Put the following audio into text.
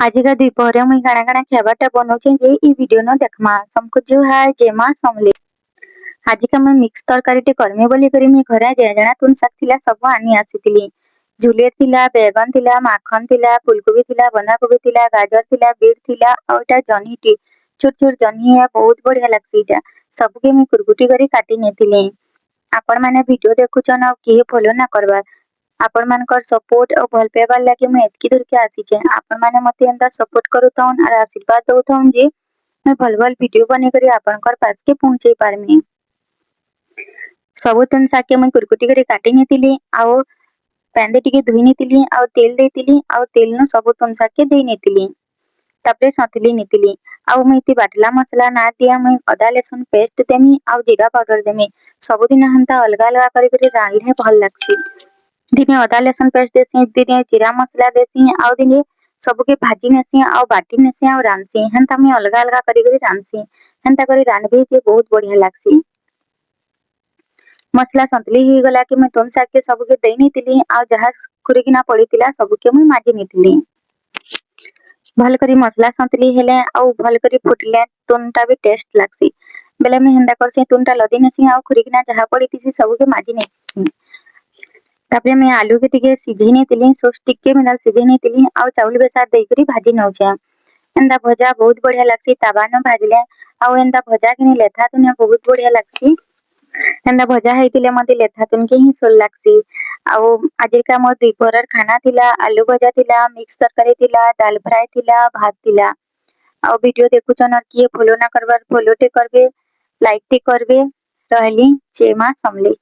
आजिका द्विपहरे मुई काଣା काଣା खाइबाटा बनौछे जे ई वीडियो न देखमा सबको जुहार जय मां समले। आजिका मैं मिक्स तरकारीटे करमी बोली करी मुई घरे जेणा तुन शाक थिला सब आनी आसीतिली। झुलेर थिला, बैगन थिला, माखन थिला, फूलकोबी थिला, बंधाकोबी थिला, गाजर थिला, बीट थिला और एटा जह्नीटी छोट छोट जह्नी है बहुत बढ़िया लागसी। एटा सबके मुई कुरकुटी करी काटी नेतिली। आपण माने वीडियो देखुछन और किए फॉलो ना करबार आपण मानकर सपोर्ट और भल पाइबार लागी मैं एतकी दूर के आसीचे। आपण माने मते एंदा सपोर्ट करूथन और आशीर्वाद दउथन जे मैं भल भल वीडियो बने करी आपनकर पास के पहुंचे पारमी। सबुतन साके मैं कुरकुटी करी काटी नेतिली आउ पैंदे टिके धुई नेतिली आउ तेल देतिली आउ तेल नु सबुतन साके देई नेतिली। तापरे सतली नेतिली आउ मैं इति बाटला मसला ना दिया मैं अदा लहसुन पेस्ट देमी आउ जीरा पाउडर देमी। सबुदिन हंता अलगा अलगा करी करी रांधले भल लागसी। दिने अदा लहसुन पेस्ट देसी, दिने जीरा मसला देसी आउ दिने सबके भाजी नेसी आउ बाटी नेसी आउ रांधसी। हंता मैं अलगा अलगा करी करी रांधसी। हंता करी रांधबे जे बहुत बढ़िया लागसी। मसला संतली ही गला कि मैं तुन साग के सबके देई नेतिली आउ जहा कुरीकिना पड़ीतिला सबके मैं माजी नेतिली। भल करी मसला संतली हेले आउ भल करी फुटले तुनटा भी टेस्ट लागसी। बेले मैं हंदा करसी तुनटा लदी नेसी आउ कुरीकिना जहा पड़ीतिसी सबके माजी नेसी। तापरे मैं आलू के टिके सिझी नेतिली सोस टिके मिलाल सिझी नेतिली आउ चाउल बेसार देई करी भाजी नौछे। एंदा भजा बहुत बढ़िया लागसी तावा न भाजले आउ एंदा भजा किनी लेथा तुने बहुत बढ़िया लागसी। एंदा भजा हेतिले मते लेथा तुन के ही सोल लागसी। आउ आजिका मोर दुपहरर खाना थिला आलू भजा थिला, मिक्स तरकारी थिला, दाल फ्राई थिला, भात थिला। आउ वीडियो देखुछन और किए फॉलो ना करबार फॉलो टे करबे, लाइक टे करबे। रहली जय मां समले।